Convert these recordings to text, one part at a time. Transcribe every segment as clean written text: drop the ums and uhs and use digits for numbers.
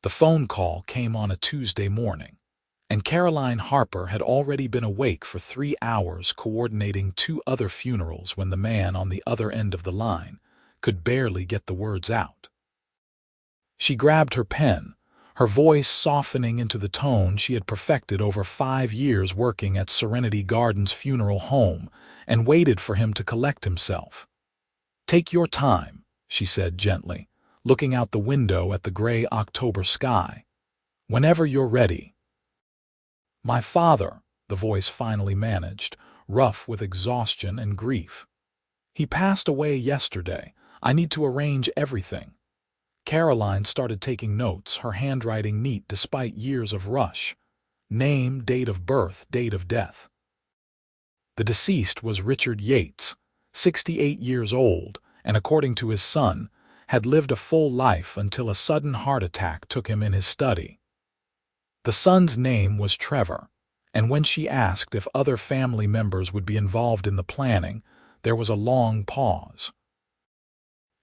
The phone call came on a Tuesday morning, and Caroline Harper had already been awake for 3 hours coordinating 2 other funerals when the man on the other end of the line could barely get the words out. She grabbed her pen, her voice softening into the tone she had perfected over 5 years working at Serenity Gardens Funeral Home, and waited for him to collect himself. "Take your time," she said gently, looking out the window at the gray October sky. "Whenever you're ready." "My father," the voice finally managed, rough with exhaustion and grief. "He passed away yesterday. I need to arrange everything." Caroline started taking notes, her handwriting neat despite years of rush. Name, date of birth, date of death. The deceased was Richard Yates, 68 years old, and according to his son, had lived a full life until a sudden heart attack took him in his study. The son's name was Trevor, and when she asked if other family members would be involved in the planning, there was a long pause.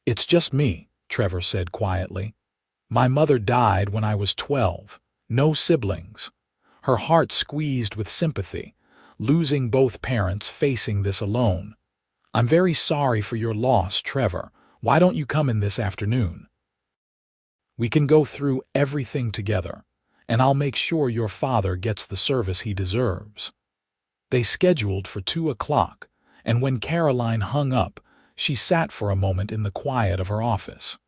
"It's just me," Trevor said quietly. "My mother died when I was 12, no siblings." Her heart squeezed with sympathy, losing both parents facing this alone. "I'm very sorry for your loss, Trevor. Why don't you come in this afternoon? We can go through everything together, and I'll make sure your father gets the service he deserves." They scheduled for 2 o'clock, and when Caroline hung up, she sat for a moment in the quiet of her office.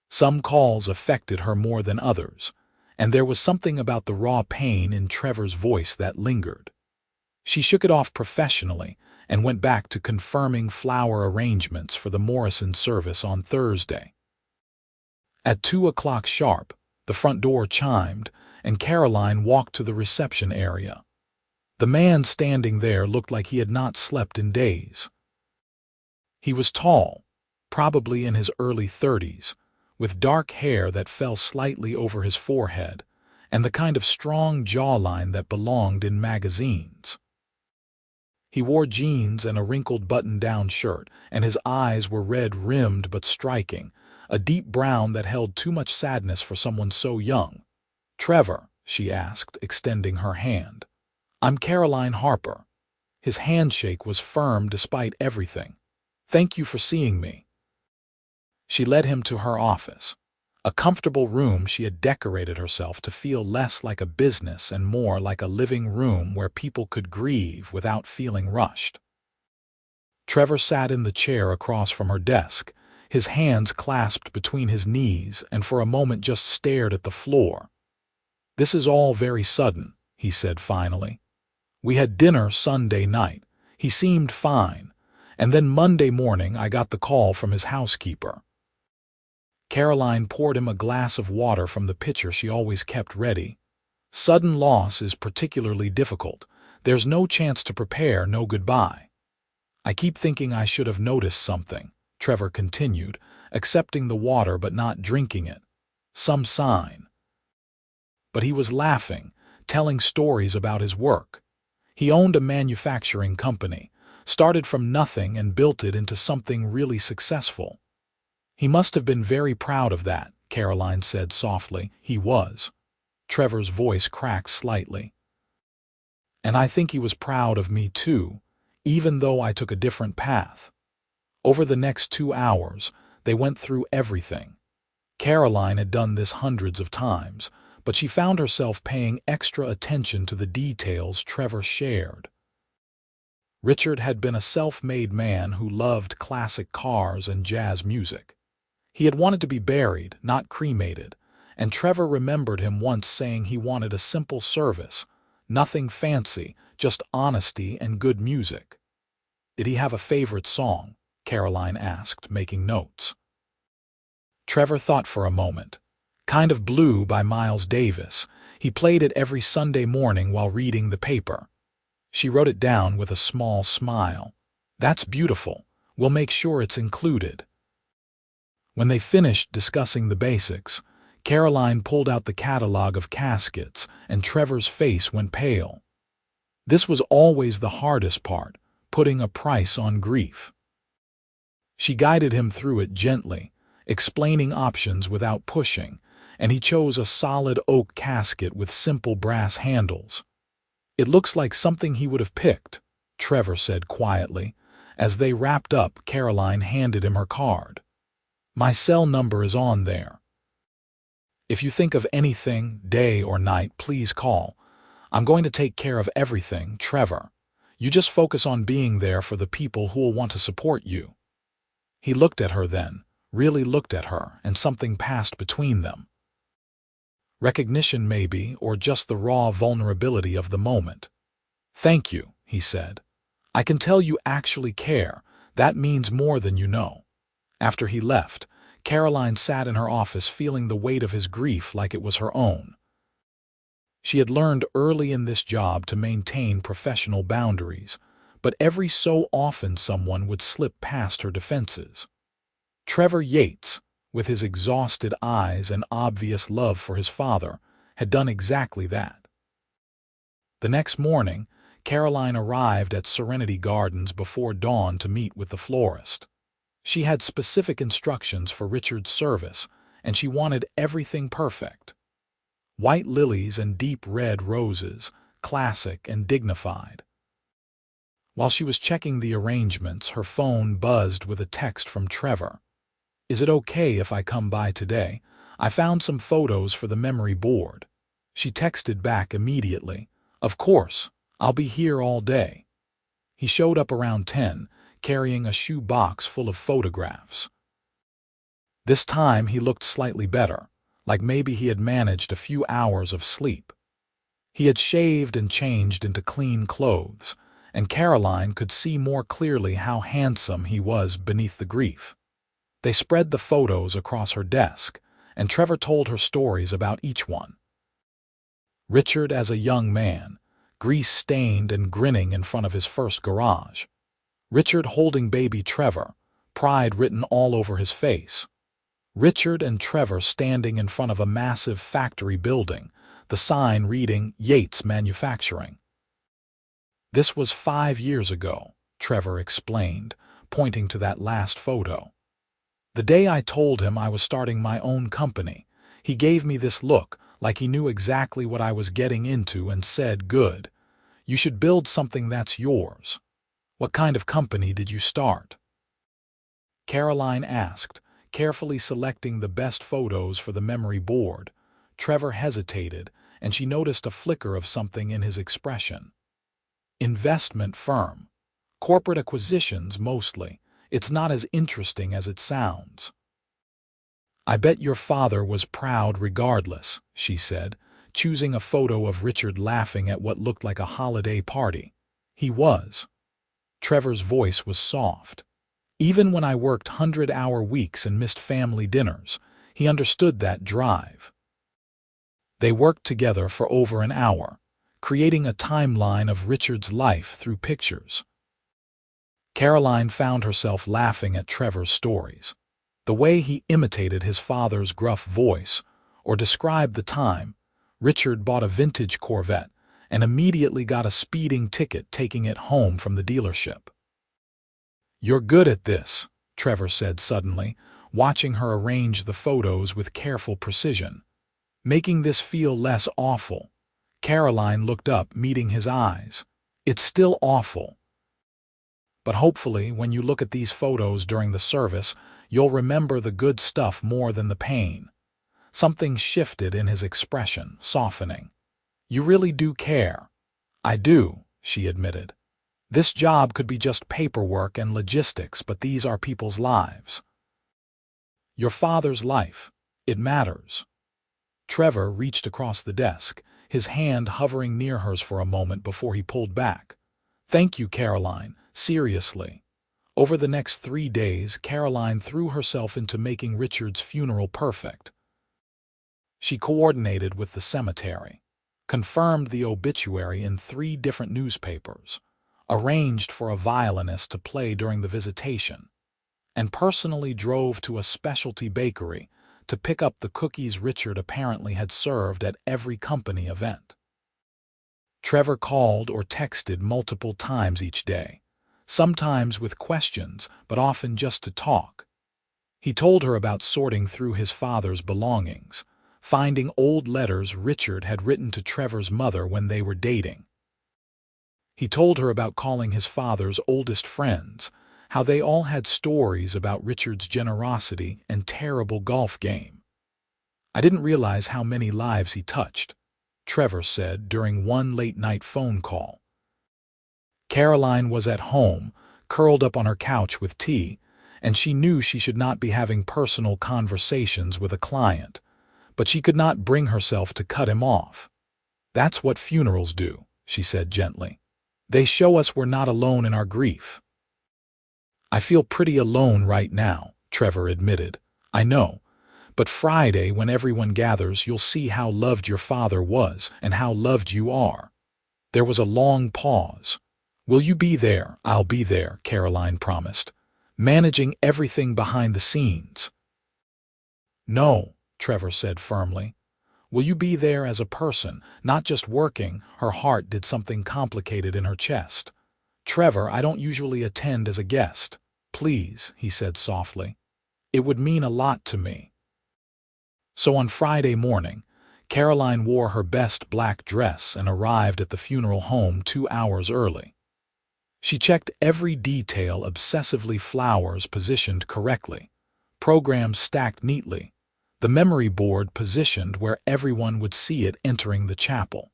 Some calls affected her more than others, and there was something about the raw pain in Trevor's voice that lingered. She shook it off professionally and went back to confirming flower arrangements for the Morrison service on Thursday. At 2 o'clock sharp, the front door chimed, and Caroline walked to the reception area. The man standing there looked like he had not slept in days. He was tall, probably in his early 30s, with dark hair that fell slightly over his forehead, and the kind of strong jawline that belonged in magazines. He wore jeans and a wrinkled button-down shirt, and his eyes were red-rimmed but striking, a deep brown that held too much sadness for someone so young. "Trevor," she asked, extending her hand. "I'm Caroline Harper." His handshake was firm despite everything. "Thank you for seeing me." She led him to her office, a comfortable room she had decorated herself to feel less like a business and more like a living room where people could grieve without feeling rushed. Trevor sat in the chair across from her desk, his hands clasped between his knees, and for a moment just stared at the floor. "This is all very sudden," he said finally. "We had dinner Sunday night. He seemed fine, and then Monday morning I got the call from his housekeeper." Caroline poured him a glass of water from the pitcher she always kept ready. "Sudden loss is particularly difficult. There's no chance to prepare, no goodbye." "I keep thinking I should have noticed something," Trevor continued, accepting the water but not drinking it. "Some sign." But he was laughing, telling stories about his work. He owned a manufacturing company, started from nothing and built it into something really successful. "He must have been very proud of that," Caroline said softly. "He was." Trevor's voice cracked slightly. "And I think he was proud of me too, even though I took a different path." Over the next 2 hours, they went through everything. Caroline had done this hundreds of times, but she found herself paying extra attention to the details Trevor shared. Richard had been a self-made man who loved classic cars and jazz music. He had wanted to be buried, not cremated, and Trevor remembered him once saying he wanted a simple service, nothing fancy, just honesty and good music. "Did he have a favorite song?" Caroline asked, making notes. Trevor thought for a moment. "Kind of Blue" by Miles Davis. He played it every Sunday morning while reading the paper. She wrote it down with a small smile. "That's beautiful. We'll make sure it's included." When they finished discussing the basics, Caroline pulled out the catalog of caskets, and Trevor's face went pale. This was always the hardest part, putting a price on grief. She guided him through it gently, explaining options without pushing, and he chose a solid oak casket with simple brass handles. "It looks like something he would have picked," Trevor said quietly. As they wrapped up, Caroline handed him her card. "My cell number is on there. If you think of anything, day or night, please call. I'm going to take care of everything, Trevor. You just focus on being there for the people who will want to support you." He looked at her then, really looked at her, and something passed between them. Recognition maybe, or just the raw vulnerability of the moment. "Thank you," he said. "I can tell you actually care. That means more than you know." After he left, Caroline sat in her office feeling the weight of his grief like it was her own. She had learned early in this job to maintain professional boundaries, but every so often someone would slip past her defenses. Trevor Yates, with his exhausted eyes and obvious love for his father, had done exactly that. The next morning, Caroline arrived at Serenity Gardens before dawn to meet with the florist. She had specific instructions for Richard's service, and she wanted everything perfect. White lilies and deep red roses, classic and dignified. While she was checking the arrangements, her phone buzzed with a text from Trevor. "Is it okay if I come by today? I found some photos for the memory board." She texted back immediately, "Of course, I'll be here all day." He showed up around 10, carrying a shoe box full of photographs. This time he looked slightly better, like maybe he had managed a few hours of sleep. He had shaved and changed into clean clothes, and Caroline could see more clearly how handsome he was beneath the grief. They spread the photos across her desk, and Trevor told her stories about each one. Richard as a young man, grease-stained and grinning in front of his first garage. Richard holding baby Trevor, pride written all over his face. Richard and Trevor standing in front of a massive factory building, the sign reading Yates Manufacturing. "This was 5 years ago," Trevor explained, pointing to that last photo. "The day I told him I was starting my own company, he gave me this look, like he knew exactly what I was getting into, and said, 'Good. You should build something that's yours.' What kind of company did you start?" Caroline asked, carefully selecting the best photos for the memory board. Trevor hesitated, and she noticed a flicker of something in his expression. "Investment firm. Corporate acquisitions mostly. It's not as interesting as it sounds." "I bet your father was proud regardless," she said, choosing a photo of Richard laughing at what looked like a holiday party. "He was." Trevor's voice was soft. "Even when I worked 100-hour weeks and missed family dinners, he understood that drive." They worked together for over an hour, creating a timeline of Richard's life through pictures. Caroline found herself laughing at Trevor's stories. The way he imitated his father's gruff voice, or described the time Richard bought a vintage Corvette and immediately got a speeding ticket taking it home from the dealership. "You're good at this," Trevor said suddenly, watching her arrange the photos with careful precision. "Making this feel less awful." Caroline looked up, meeting his eyes. "It's still awful. But hopefully, when you look at these photos during the service, you'll remember the good stuff more than the pain." Something shifted in his expression, softening. "You really do care." "I do," she admitted. "This job could be just paperwork and logistics, but these are people's lives. Your father's life. It matters." Trevor reached across the desk, his hand hovering near hers for a moment before he pulled back. "Thank you, Caroline. Seriously." Over the next 3 days, Caroline threw herself into making Richard's funeral perfect. She coordinated with the cemetery, confirmed the obituary in 3 different newspapers, arranged for a violinist to play during the visitation, and personally drove to a specialty bakery to pick up the cookies Richard apparently had served at every company event. Trevor called or texted multiple times each day, sometimes with questions, but often just to talk. He told her about sorting through his father's belongings, finding old letters Richard had written to Trevor's mother when they were dating. He told her about calling his father's oldest friends, how they all had stories about Richard's generosity and terrible golf game. "I didn't realize how many lives he touched," Trevor said during one late-night phone call. Caroline was at home, curled up on her couch with tea, and she knew she should not be having personal conversations with a client, but she could not bring herself to cut him off. "That's what funerals do," she said gently. "They show us we're not alone in our grief." "I feel pretty alone right now," Trevor admitted. "I know. But Friday, when everyone gathers, you'll see how loved your father was and how loved you are." There was a long pause. "Will you be there?" "I'll be there," Caroline promised, "managing everything behind the scenes." "No," Trevor said firmly. "Will you be there as a person, not just working?" Her heart did something complicated in her chest. "Trevor, I don't usually attend as a guest." "Please," he said softly. "It would mean a lot to me." So on Friday morning, Caroline wore her best black dress and arrived at the funeral home 2 hours early. She checked every detail obsessively, flowers positioned correctly, programs stacked neatly, the memory board positioned where everyone would see it entering the chapel.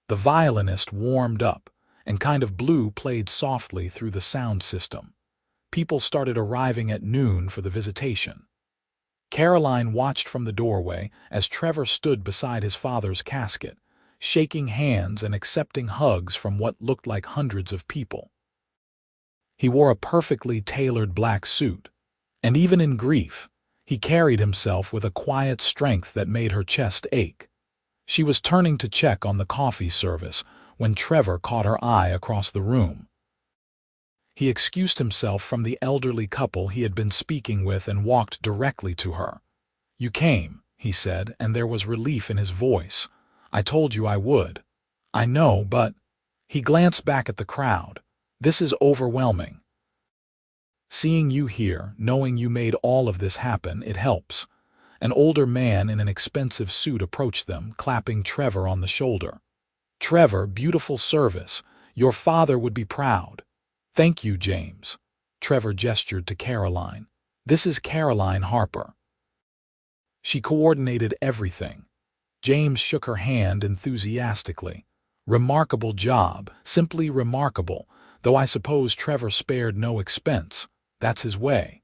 The violinist warmed up, and Kind of Blue played softly through the sound system. People started arriving at noon for the visitation. Caroline watched from the doorway as Trevor stood beside his father's casket, shaking hands and accepting hugs from what looked like hundreds of people. He wore a perfectly tailored black suit, and even in grief, he carried himself with a quiet strength that made her chest ache. She was turning to check on the coffee service when Trevor caught her eye across the room. He excused himself from the elderly couple he had been speaking with and walked directly to her. "You came," he said, and there was relief in his voice. "I told you I would." "I know, but—" He glanced back at the crowd. "This is overwhelming. Seeing you here, knowing you made all of this happen, it helps." An older man in an expensive suit approached them, clapping Trevor on the shoulder. "Trevor, beautiful service. Your father would be proud." "Thank you, James." Trevor gestured to Caroline. "This is Caroline Harper." She coordinated everything. James shook her hand enthusiastically. "Remarkable job, simply remarkable, though I suppose Trevor spared no expense. That's his way."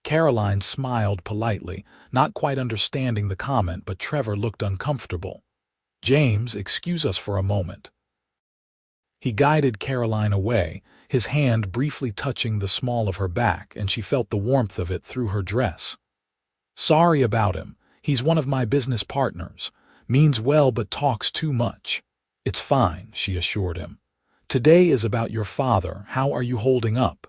Caroline smiled politely, not quite understanding the comment, but Trevor looked uncomfortable. "James, excuse us for a moment." He guided Caroline away, his hand briefly touching the small of her back, and she felt the warmth of it through her dress. "Sorry about him. He's one of my business partners. Means well but talks too much." "It's fine," she assured him. "Today is about your father. How are you holding up?"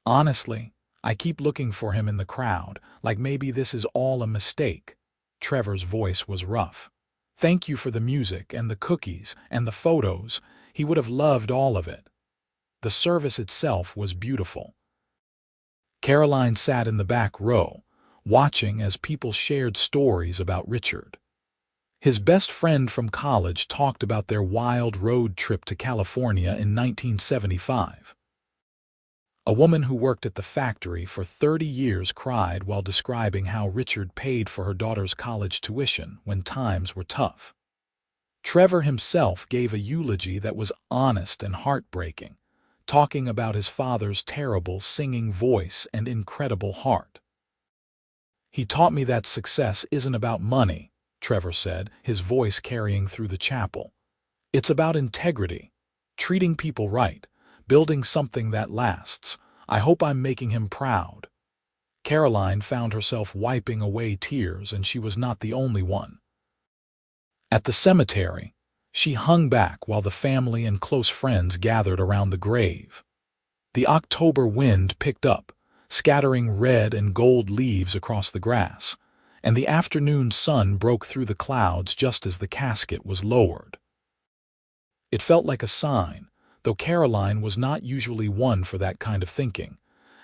"Honestly, I keep looking for him in the crowd, like maybe this is all a mistake." Trevor's voice was rough. "Thank you for the music and the cookies and the photos. He would have loved all of it." The service itself was beautiful. Caroline sat in the back row, watching as people shared stories about Richard. His best friend from college talked about their wild road trip to California in 1975. A woman who worked at the factory for 30 years cried while describing how Richard paid for her daughter's college tuition when times were tough. Trevor himself gave a eulogy that was honest and heartbreaking, talking about his father's terrible singing voice and incredible heart. "He taught me that success isn't about money," Trevor said, his voice carrying through the chapel. "It's about integrity, treating people right, building something that lasts. I hope I'm making him proud." Caroline found herself wiping away tears, and she was not the only one. At the cemetery, she hung back while the family and close friends gathered around the grave. The October wind picked up, scattering red and gold leaves across the grass, and the afternoon sun broke through the clouds just as the casket was lowered. It felt like a sign, though Caroline was not usually one for that kind of thinking,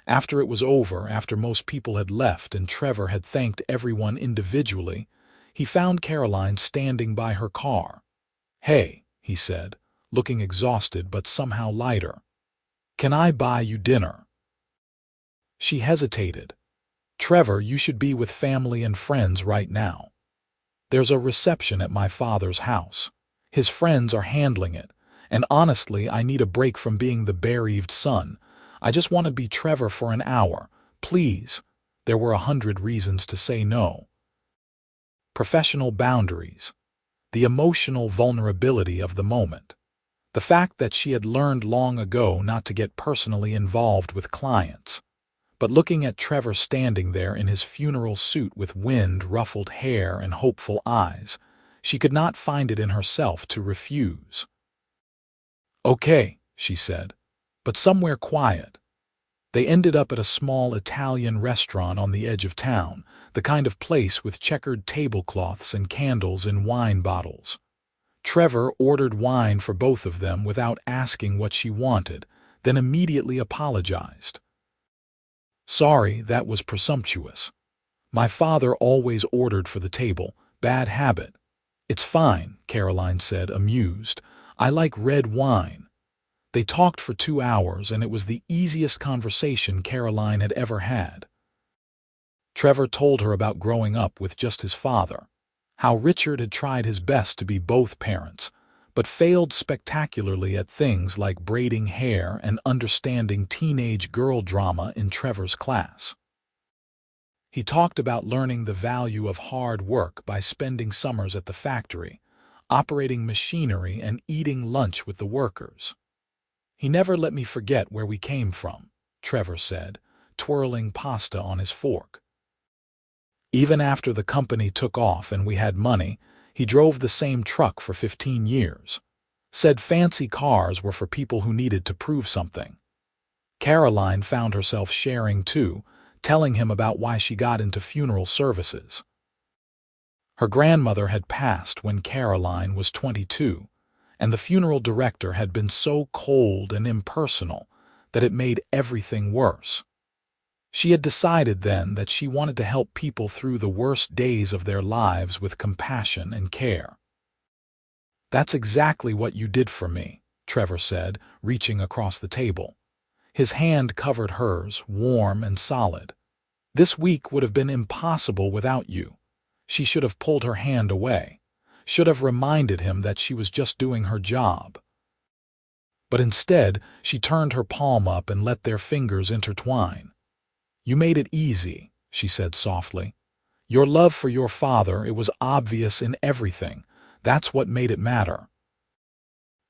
After it was over, after most people had left and Trevor had thanked everyone individually, he found Caroline standing by her car. "Hey," he said, looking exhausted but somehow lighter. "Can I buy you dinner?" She hesitated. "Trevor, you should be with family and friends right now. There's a reception at my father's house. His friends are handling it, and honestly, I need a break from being the bereaved son. I just want to be Trevor for an hour. Please." There were 100 reasons to say no. Professional boundaries. The emotional vulnerability of the moment. The fact that she had learned long ago not to get personally involved with clients. But looking at Trevor standing there in his funeral suit with wind-ruffled hair and hopeful eyes, she could not find it in herself to refuse. "Okay," she said, "but somewhere quiet." They ended up at a small Italian restaurant on the edge of town, the kind of place with checkered tablecloths and candles in wine bottles. Trevor ordered wine for both of them without asking what she wanted, then immediately apologized. "Sorry, that was presumptuous. My father always ordered for the table. Bad habit." "It's fine," Caroline said, amused. "I like red wine." They talked for 2 hours, and it was the easiest conversation Caroline had ever had. Trevor told her about growing up with just his father, how Richard had tried his best to be both parents, but failed spectacularly at things like braiding hair and understanding teenage girl drama in Trevor's class. He talked about learning the value of hard work by spending summers at the factory, operating machinery and eating lunch with the workers. "He never let me forget where we came from," Trevor said, twirling pasta on his fork. "Even after the company took off and we had money, he drove the same truck for 15 years. Said fancy cars were for people who needed to prove something." Caroline found herself sharing too, telling him about why she got into funeral services. Her grandmother had passed when Caroline was 22, and the funeral director had been so cold and impersonal that it made everything worse. She had decided then that she wanted to help people through the worst days of their lives with compassion and care. "That's exactly what you did for me," Trevor said, reaching across the table. His hand covered hers, warm and solid. "This week would have been impossible without you." She should have pulled her hand away, should have reminded him that she was just doing her job. But instead, she turned her palm up and let their fingers intertwine. "You made it easy," she said softly. "Your love for your father, it was obvious in everything. That's what made it matter."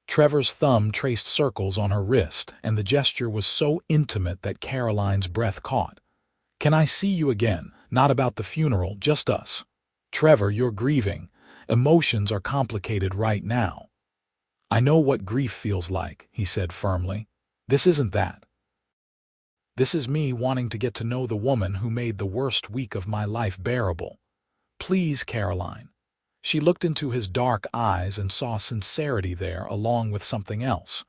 Trevor's thumb traced circles on her wrist, and the gesture was so intimate that Caroline's breath caught. "Can I see you again? Not about the funeral, just us." "Trevor, you're grieving. Emotions are complicated right now." "I know what grief feels like," he said firmly. "This isn't that. This is me wanting to get to know the woman who made the worst week of my life bearable. Please, Caroline." She looked into his dark eyes and saw sincerity there along with something else.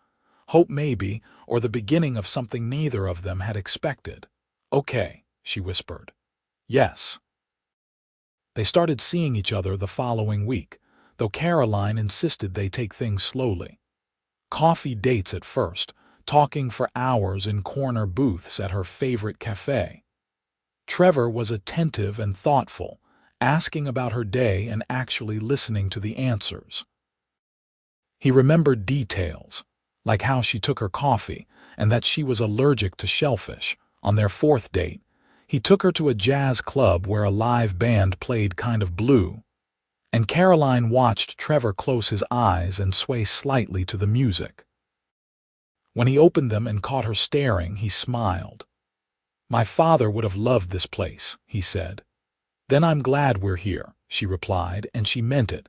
Hope maybe, or the beginning of something neither of them had expected. "Okay," she whispered. "Yes." They started seeing each other the following week, though Caroline insisted they take things slowly. Coffee dates at first, talking for hours in corner booths at her favorite cafe. Trevor was attentive and thoughtful, asking about her day and actually listening to the answers. He remembered details, like how she took her coffee and that she was allergic to shellfish. On their 4th date, he took her to a jazz club where a live band played Kind of Blue, and Caroline watched Trevor close his eyes and sway slightly to the music. When he opened them and caught her staring, he smiled. "My father would have loved this place," he said. "Then I'm glad we're here," she replied, and she meant it.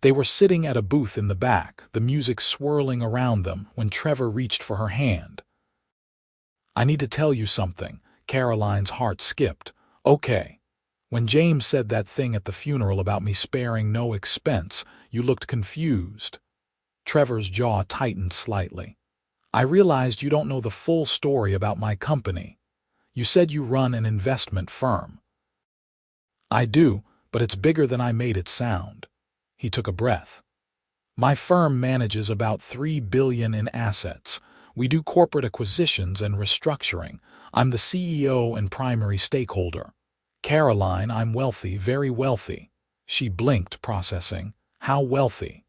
They were sitting at a booth in the back, the music swirling around them, when Trevor reached for her hand. "I need to tell you something." Caroline's heart skipped. "Okay. When James said that thing at the funeral about me sparing no expense, you looked confused." Trevor's jaw tightened slightly. "I realized you don't know the full story about my company." You said you run an investment firm. I do, but it's bigger than I made it sound. He took a breath. My firm manages about $3 billion in assets. We do corporate acquisitions and restructuring. I'm the CEO and primary stakeholder. Caroline, I'm wealthy, very wealthy. She blinked, processing. How wealthy?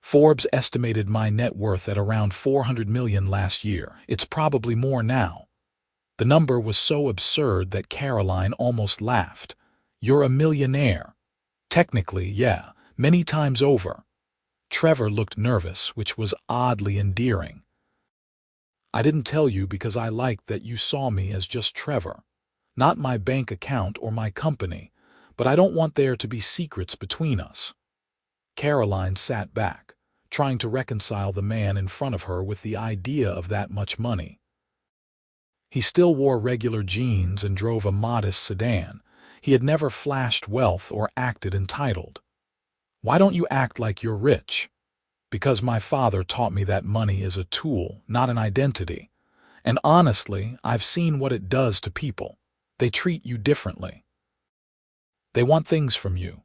Forbes estimated my net worth at around $400 million last year. It's probably more now. The number was so absurd that Caroline almost laughed. You're a millionaire. Technically, yeah, many times over. Trevor looked nervous, which was oddly endearing. I didn't tell you because I liked that you saw me as just Trevor. Not my bank account or my company, but I don't want there to be secrets between us. Caroline sat back, trying to reconcile the man in front of her with the idea of that much money. He still wore regular jeans and drove a modest sedan. He had never flashed wealth or acted entitled. Why don't you act like you're rich? Because my father taught me that money is a tool, not an identity. And honestly, I've seen what it does to people. They treat you differently. They want things from you.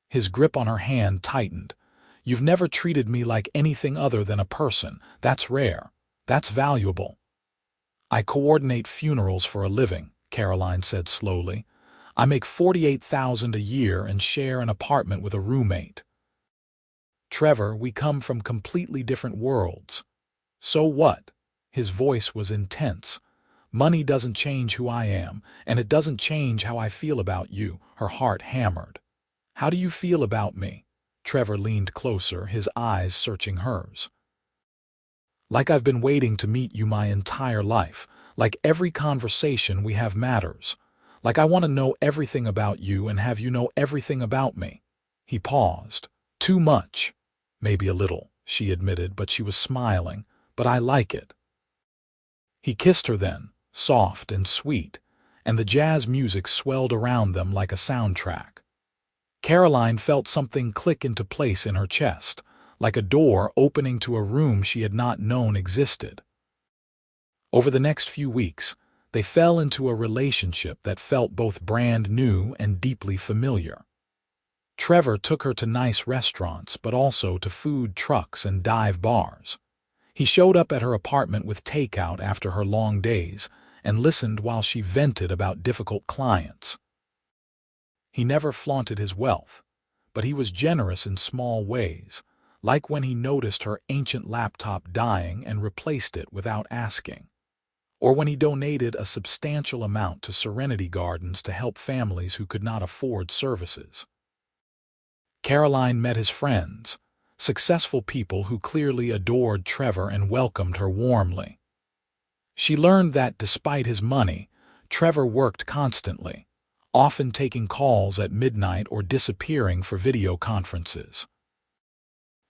His grip on her hand tightened. You've never treated me like anything other than a person. That's rare. That's valuable. I coordinate funerals for a living, Caroline said slowly. I make $48,000 a year and share an apartment with a roommate. Trevor, we come from completely different worlds. So what? His voice was intense. Money doesn't change who I am, and it doesn't change how I feel about you. Her heart hammered. How do you feel about me? Trevor leaned closer, his eyes searching hers. Like I've been waiting to meet you my entire life. Like every conversation we have matters. Like I want to know everything about you and have you know everything about me. He paused. Too much. Maybe a little, she admitted, but she was smiling. But I like it. He kissed her then, soft and sweet, and the jazz music swelled around them like a soundtrack. Caroline felt something click into place in her chest, like a door opening to a room she had not known existed. Over the next few weeks, they fell into a relationship that felt both brand new and deeply familiar. Trevor took her to nice restaurants, but also to food trucks and dive bars. He showed up at her apartment with takeout after her long days and listened while she vented about difficult clients. He never flaunted his wealth, but he was generous in small ways, like when he noticed her ancient laptop dying and replaced it without asking, or when he donated a substantial amount to Serenity Gardens to help families who could not afford services. Caroline met his friends, successful people who clearly adored Trevor and welcomed her warmly. She learned that despite his money, Trevor worked constantly, often taking calls at midnight or disappearing for video conferences.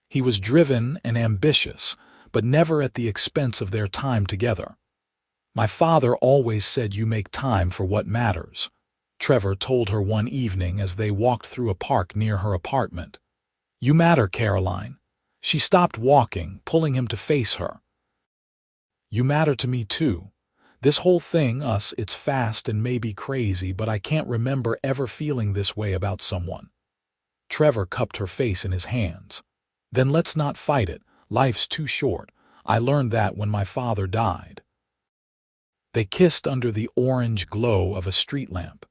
He was driven and ambitious, but never at the expense of their time together. My father always said you make time for what matters, Trevor told her one evening as they walked through a park near her apartment. You matter, Caroline. She stopped walking, pulling him to face her. You matter to me too. This whole thing, it's fast and maybe crazy, but I can't remember ever feeling this way about someone. Trevor cupped her face in his hands. Then let's not fight it. Life's too short. I learned that when my father died. They kissed under the orange glow of a street lamp,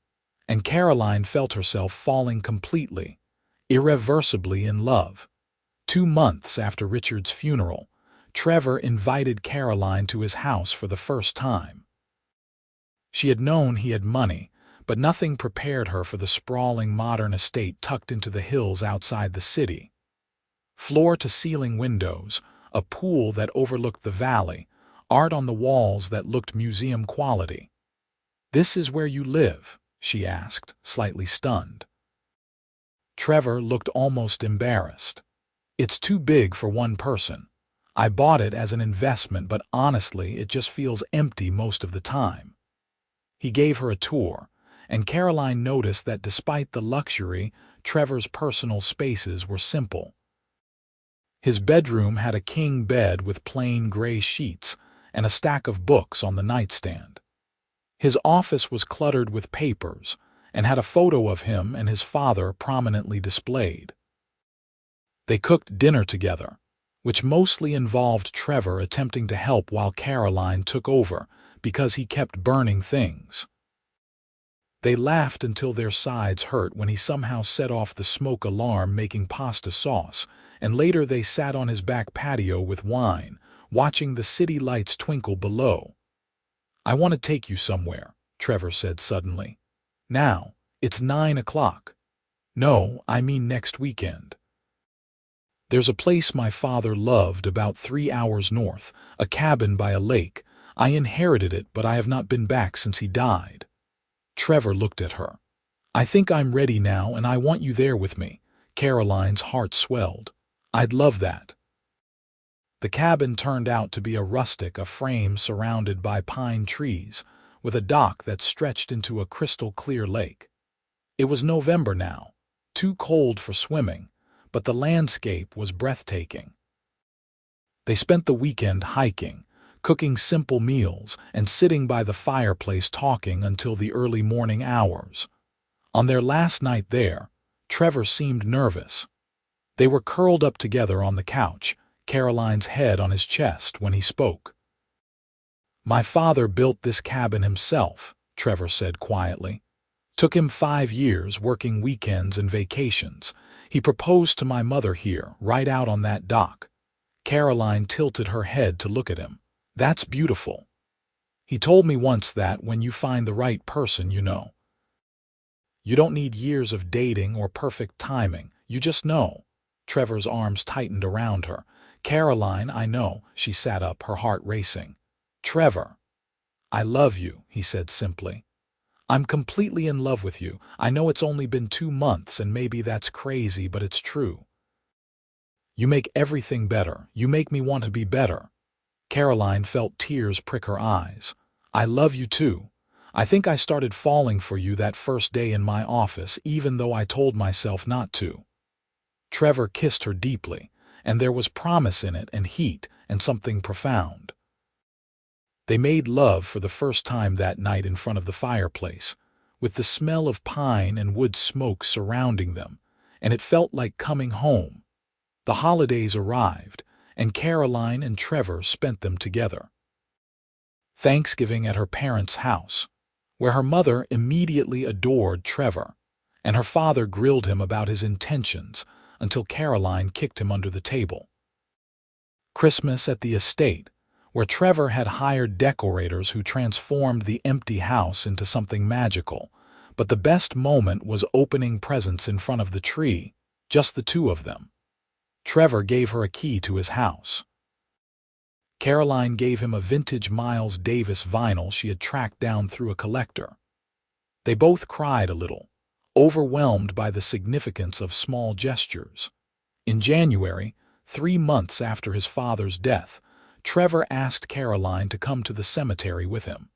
and Caroline felt herself falling completely, irreversibly in love. 2 months after Richard's funeral, Trevor invited Caroline to his house for the first time. She had known he had money, but nothing prepared her for the sprawling modern estate tucked into the hills outside the city. Floor-to-ceiling windows, a pool that overlooked the valley, art on the walls that looked museum quality. "This is where you live?" she asked, slightly stunned. Trevor looked almost embarrassed. "It's too big for one person. I bought it as an investment, but honestly, it just feels empty most of the time." He gave her a tour, and Caroline noticed that despite the luxury, Trevor's personal spaces were simple. His bedroom had a king bed with plain gray sheets and a stack of books on the nightstand. His office was cluttered with papers and had a photo of him and his father prominently displayed. They cooked dinner together, which mostly involved Trevor attempting to help while Caroline took over because he kept burning things. They laughed until their sides hurt when he somehow set off the smoke alarm making pasta sauce, and later they sat on his back patio with wine, watching the city lights twinkle below. "I want to take you somewhere," Trevor said suddenly. "Now, it's 9 o'clock. No, I mean next weekend. There's a place my father loved about 3 hours north, a cabin by a lake. I inherited it, but I have not been back since he died." Trevor looked at her. "I think I'm ready now, and I want you there with me." Caroline's heart swelled. "I'd love that." The cabin turned out to be a frame surrounded by pine trees, with a dock that stretched into a crystal-clear lake. It was November now, too cold for swimming, but the landscape was breathtaking. They spent the weekend hiking, cooking simple meals, and sitting by the fireplace talking until the early morning hours. On their last night there, Trevor seemed nervous. They were curled up together on the couch, Caroline's head on his chest when he spoke. "My father built this cabin himself," Trevor said quietly. "Took him 5 years working weekends and vacations. He proposed to my mother here, right out on that dock." Caroline tilted her head to look at him. "That's beautiful. He told me once that when you find the right person, you know. You don't need years of dating or perfect timing, you just know." Trevor's arms tightened around her. "Caroline, I know." She sat up, her heart racing. "Trevor, I love you," he said simply. "I'm completely in love with you. I know it's only been 2 months and maybe that's crazy, but it's true. You make everything better. You make me want to be better." Caroline felt tears prick her eyes. "I love you too. I think I started falling for you that first day in my office, even though I told myself not to." Trevor kissed her deeply, and there was promise in it and heat and something profound. They made love for the first time that night in front of the fireplace, with the smell of pine and wood smoke surrounding them, and it felt like coming home. The holidays arrived, and Caroline and Trevor spent them together. Thanksgiving at her parents' house, where her mother immediately adored Trevor, and her father grilled him about his intentions until Caroline kicked him under the table. Christmas at the estate, where Trevor had hired decorators who transformed the empty house into something magical, but the best moment was opening presents in front of the tree, just the two of them. Trevor gave her a key to his house. Caroline gave him a vintage Miles Davis vinyl she had tracked down through a collector. They both cried a little, overwhelmed by the significance of small gestures. In January, 3 months after his father's death, Trevor asked Caroline to come to the cemetery with him.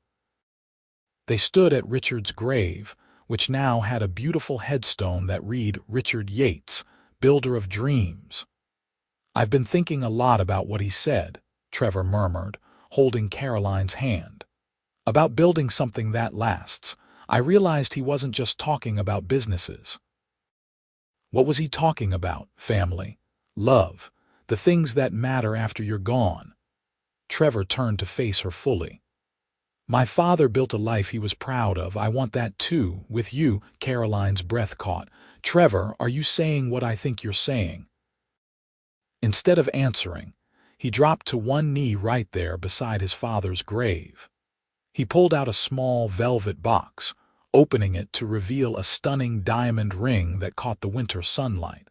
They stood at Richard's grave, which now had a beautiful headstone that read Richard Yates, builder of dreams. "I've been thinking a lot about what he said," Trevor murmured, holding Caroline's hand. "About building something that lasts. I realized he wasn't just talking about businesses." "What was he talking about?" "Family, love, the things that matter after you're gone." Trevor turned to face her fully. "My father built a life he was proud of. I want that too, with you." Caroline's breath caught. "Trevor, are you saying what I think you're saying?" Instead of answering, he dropped to one knee right there beside his father's grave. He pulled out a small velvet box, opening it to reveal a stunning diamond ring that caught the winter sunlight.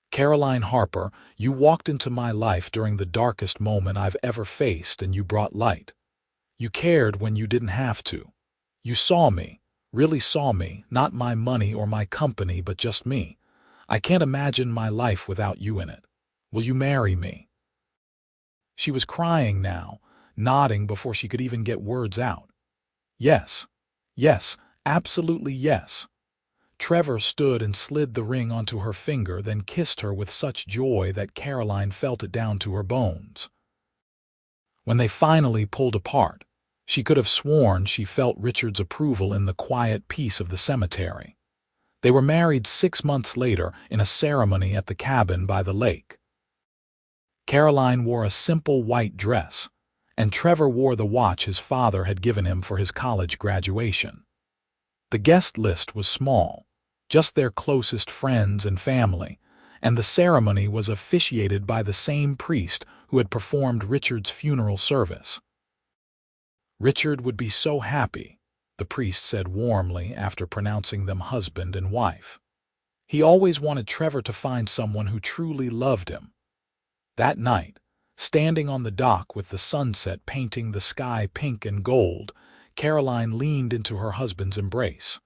"Caroline Harper, you walked into my life during the darkest moment I've ever faced, and you brought light. You cared when you didn't have to. You saw me, really saw me, not my money or my company, but just me. I can't imagine my life without you in it. Will you marry me?" She was crying now, nodding before she could even get words out. "Yes, yes, absolutely yes." Trevor stood and slid the ring onto her finger, then kissed her with such joy that Caroline felt it down to her bones. When they finally pulled apart, She could have sworn she felt Richard's approval in the quiet peace of the cemetery. They were married 6 months later in a ceremony at the cabin by the lake. Caroline wore a simple white dress, and Trevor wore the watch his father had given him for his college graduation. The guest list was small, just their closest friends and family, and the ceremony was officiated by the same priest who had performed Richard's funeral service. "Richard would be so happy," the priest said warmly after pronouncing them husband and wife. "He always wanted Trevor to find someone who truly loved him." That night, standing on the dock with the sunset painting the sky pink and gold, Caroline leaned into her husband's embrace.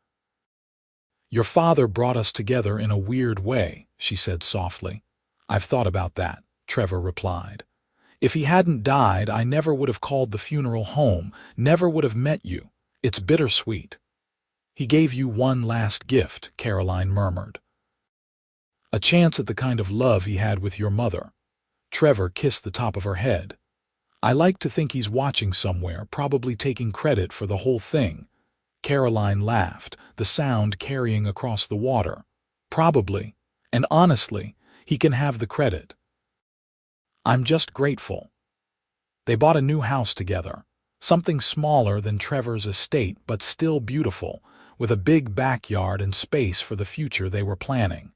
"Your father brought us together in a weird way," she said softly. "I've thought about that," Trevor replied. "If he hadn't died, I never would have called the funeral home, never would have met you. It's bittersweet." "He gave you one last gift," Caroline murmured. "A chance at the kind of love he had with your mother." Trevor kissed the top of her head. "I like to think he's watching somewhere, probably taking credit for the whole thing." Caroline laughed, the sound carrying across the water. "Probably. And honestly, he can have the credit. I'm just grateful." They bought a new house together, something smaller than Trevor's estate but still beautiful, with a big backyard and space for the future they were planning.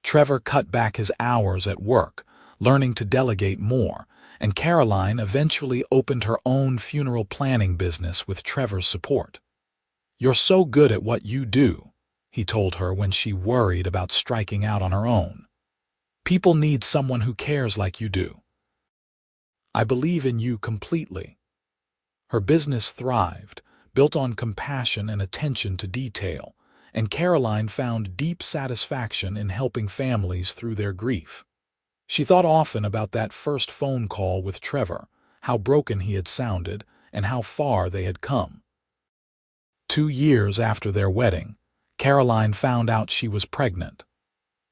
Trevor cut back his hours at work, learning to delegate more, and Caroline eventually opened her own funeral planning business with Trevor's support. "You're so good at what you do," he told her when she worried about striking out on her own. "People need someone who cares like you do. I believe in you completely." Her business thrived, built on compassion and attention to detail, and Caroline found deep satisfaction in helping families through their grief. She thought often about that first phone call with Trevor, how broken he had sounded, and how far they had come. 2 years after their wedding, Caroline found out she was pregnant.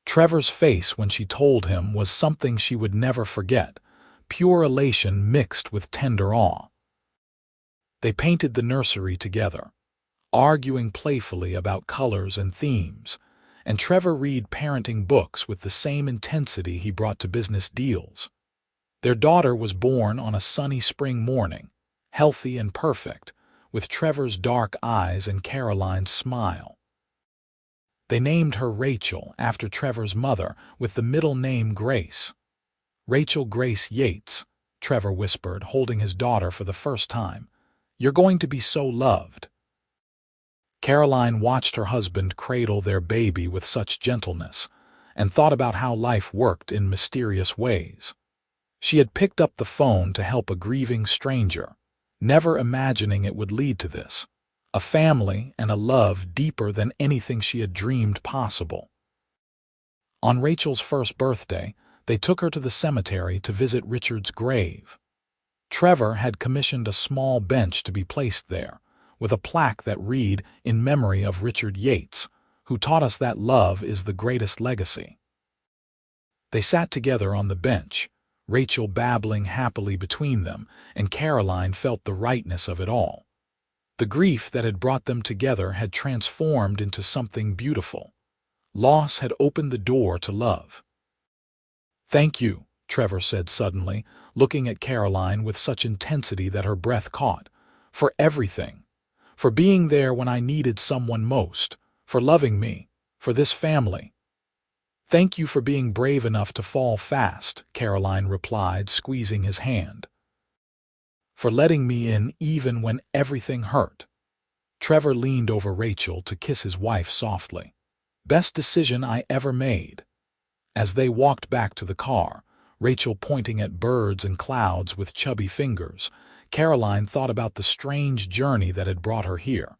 Trevor's face when she told him was something she would never forget, pure elation mixed with tender awe. They painted the nursery together, arguing playfully about colors and themes, and Trevor read parenting books with the same intensity he brought to business deals. Their daughter was born on a sunny spring morning, healthy and perfect, with Trevor's dark eyes and Caroline's smile. They named her Rachel after Trevor's mother, with the middle name Grace. "Rachel Grace Yates," Trevor whispered, holding his daughter for the first time. "You're going to be so loved." Caroline watched her husband cradle their baby with such gentleness, and thought about how life worked in mysterious ways. She had picked up the phone to help a grieving stranger, never imagining it would lead to this, a family and a love deeper than anything she had dreamed possible. On Rachel's first birthday, they took her to the cemetery to visit Richard's grave. Trevor had commissioned a small bench to be placed there, with a plaque that read, "In memory of Richard Yates, who taught us that love is the greatest legacy." They sat together on the bench, Rachel babbling happily between them, and Caroline felt the rightness of it all. The grief that had brought them together had transformed into something beautiful. Loss had opened the door to love. "Thank you," Trevor said suddenly, looking at Caroline with such intensity that her breath caught, "for everything. For being there when I needed someone most, for loving me, for this family." "Thank you for being brave enough to fall fast," Caroline replied, squeezing his hand. "For letting me in even when everything hurt." Trevor leaned over Rachel to kiss his wife softly. "Best decision I ever made." As they walked back to the car, Rachel pointing at birds and clouds with chubby fingers, Caroline thought about the strange journey that had brought her here.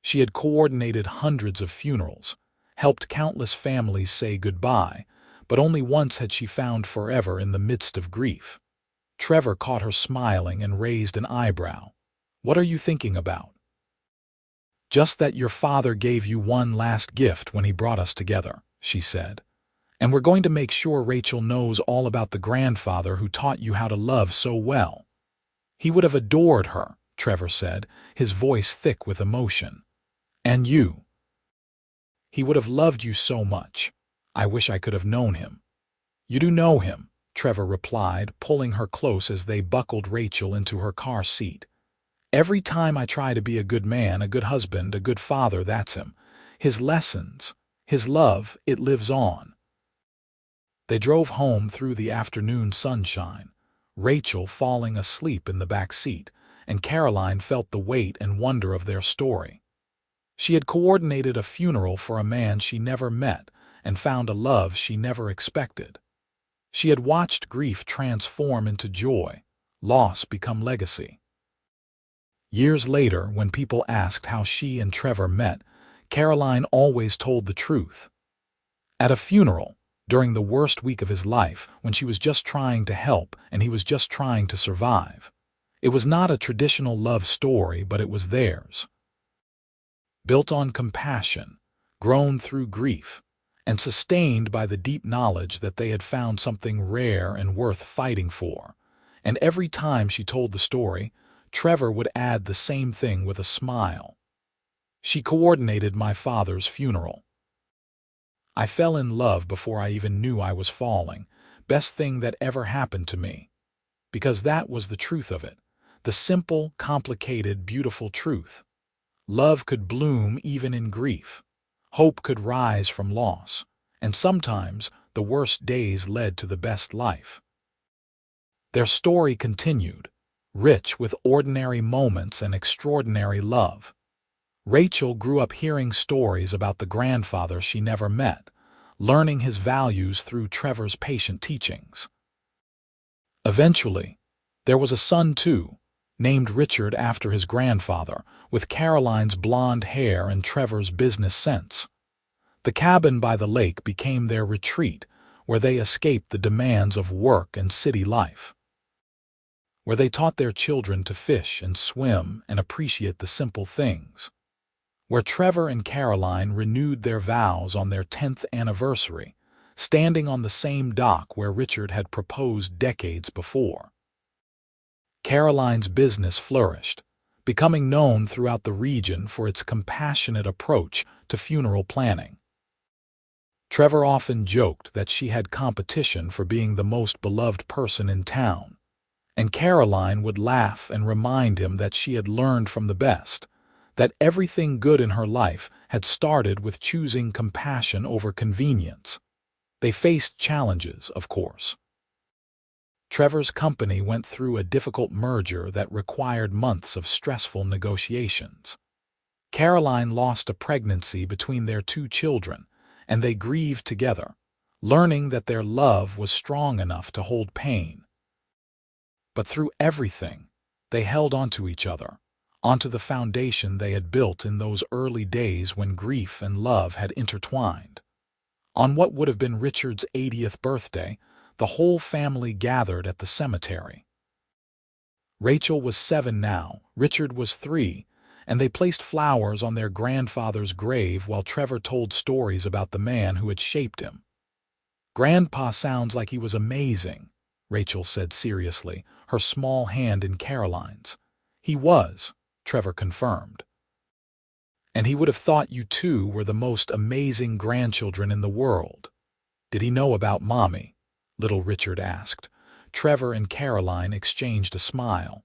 She had coordinated hundreds of funerals, helped countless families say goodbye, but only once had she found forever in the midst of grief. Trevor caught her smiling and raised an eyebrow. "What are you thinking about?" "Just that your father gave you one last gift when he brought us together," she said. "And we're going to make sure Rachel knows all about the grandfather who taught you how to love so well." He would have adored her, Trevor said, his voice thick with emotion. And you. He would have loved you so much. I wish I could have known him. You do know him, Trevor replied, pulling her close as they buckled Rachel into her car seat. Every time I try to be a good man, a good husband, a good father, that's him. His lessons, his love, it lives on. They drove home through the afternoon sunshine, Rachel falling asleep in the back seat, and Caroline felt the weight and wonder of their story. She had coordinated a funeral for a man she never met and found a love she never expected. She had watched grief transform into joy, loss become legacy. Years later, when people asked how she and Trevor met, Caroline always told the truth. At a funeral, during the worst week of his life, when she was just trying to help and he was just trying to survive. It was not a traditional love story, but it was theirs. Built on compassion, grown through grief, and sustained by the deep knowledge that they had found something rare and worth fighting for. And every time she told the story, Trevor would add the same thing with a smile. She coordinated my father's funeral. I fell in love before I even knew I was falling. Best thing that ever happened to me. Because that was the truth of it. The simple, complicated, beautiful truth. Love could bloom even in grief. Hope could rise from loss. And sometimes the worst days led to the best life. Their story continued, rich with ordinary moments and extraordinary love. Rachel grew up hearing stories about the grandfather she never met, learning his values through Trevor's patient teachings. Eventually, there was a son too, named Richard after his grandfather, with Caroline's blonde hair and Trevor's business sense. The cabin by the lake became their retreat, where they escaped the demands of work and city life. Where they taught their children to fish and swim and appreciate the simple things. Where Trevor and Caroline renewed their vows on their 10th anniversary, standing on the same dock where Richard had proposed decades before. Caroline's business flourished, becoming known throughout the region for its compassionate approach to funeral planning. Trevor often joked that she had competition for being the most beloved person in town, and Caroline would laugh and remind him that she had learned from the best, that everything good in her life had started with choosing compassion over convenience. They faced challenges, of course. Trevor's company went through a difficult merger that required months of stressful negotiations. Caroline lost a pregnancy between their 2 children, and they grieved together, learning that their love was strong enough to hold pain. But through everything, they held onto each other, onto the foundation they had built in those early days when grief and love had intertwined. On what would have been Richard's 80th birthday, the whole family gathered at the cemetery. Rachel was 7 now, Richard was 3, and they placed flowers on their grandfather's grave while Trevor told stories about the man who had shaped him. "Grandpa sounds like he was amazing," Rachel said seriously, her small hand in Caroline's. "He was," Trevor confirmed. "And he would have thought you two were the most amazing grandchildren in the world." "Did he know about Mommy?" little Richard asked. Trevor and Caroline exchanged a smile.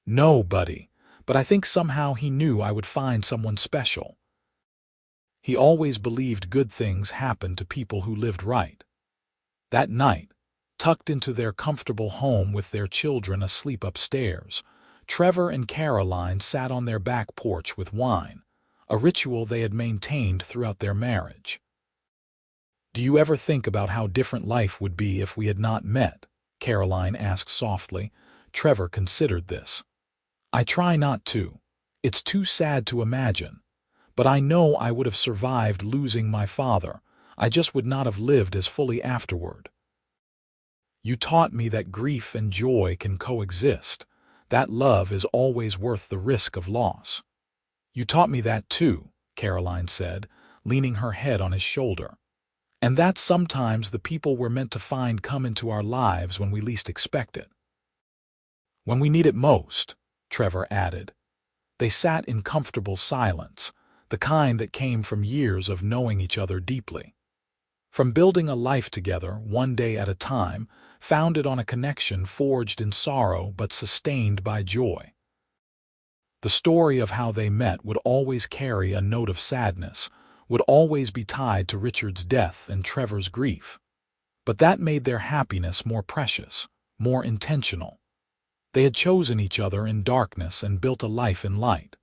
"No, buddy, but I think somehow he knew I would find someone special. He always believed good things happened to people who lived right." That night, tucked into their comfortable home with their children asleep upstairs, Trevor and Caroline sat on their back porch with wine, a ritual they had maintained throughout their marriage. "Do you ever think about how different life would be if we had not met?" Caroline asked softly. Trevor considered this. "I try not to. It's too sad to imagine. But I know I would have survived losing my father. I just would not have lived as fully afterward. You taught me that grief and joy can coexist, that love is always worth the risk of loss." "You taught me that too," Caroline said, leaning her head on his shoulder. "And that sometimes the people we're meant to find come into our lives when we least expect it." "When we need it most," Trevor added. They sat in comfortable silence, the kind that came from years of knowing each other deeply. From building a life together, one day at a time, founded on a connection forged in sorrow but sustained by joy. The story of how they met would always carry a note of sadness, would always be tied to Richard's death and Trevor's grief. But that made their happiness more precious, more intentional. They had chosen each other in darkness and built a life in light.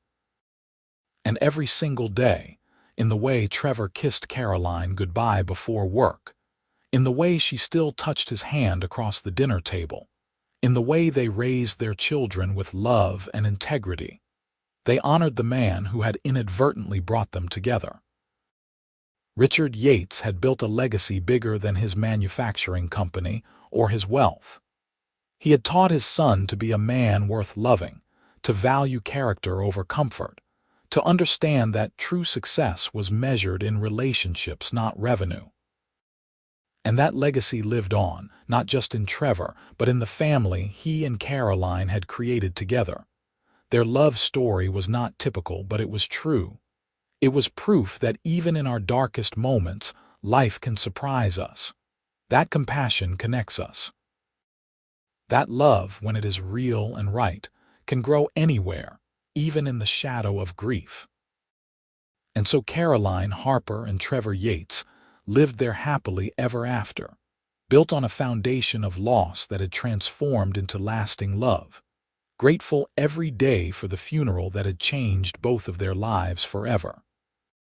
And every single day, in the way Trevor kissed Caroline goodbye before work, in the way she still touched his hand across the dinner table, in the way they raised their children with love and integrity, they honored the man who had inadvertently brought them together. Richard Yates had built a legacy bigger than his manufacturing company or his wealth. He had taught his son to be a man worth loving, to value character over comfort, to understand that true success was measured in relationships, not revenue. And that legacy lived on, not just in Trevor, but in the family he and Caroline had created together. Their love story was not typical, but it was true. It was proof that even in our darkest moments, life can surprise us. That compassion connects us. That love, when it is real and right, can grow anywhere, even in the shadow of grief. And so Caroline, Harper, and Trevor Yates lived there happily ever after, built on a foundation of loss that had transformed into lasting love, grateful every day for the funeral that had changed both of their lives forever.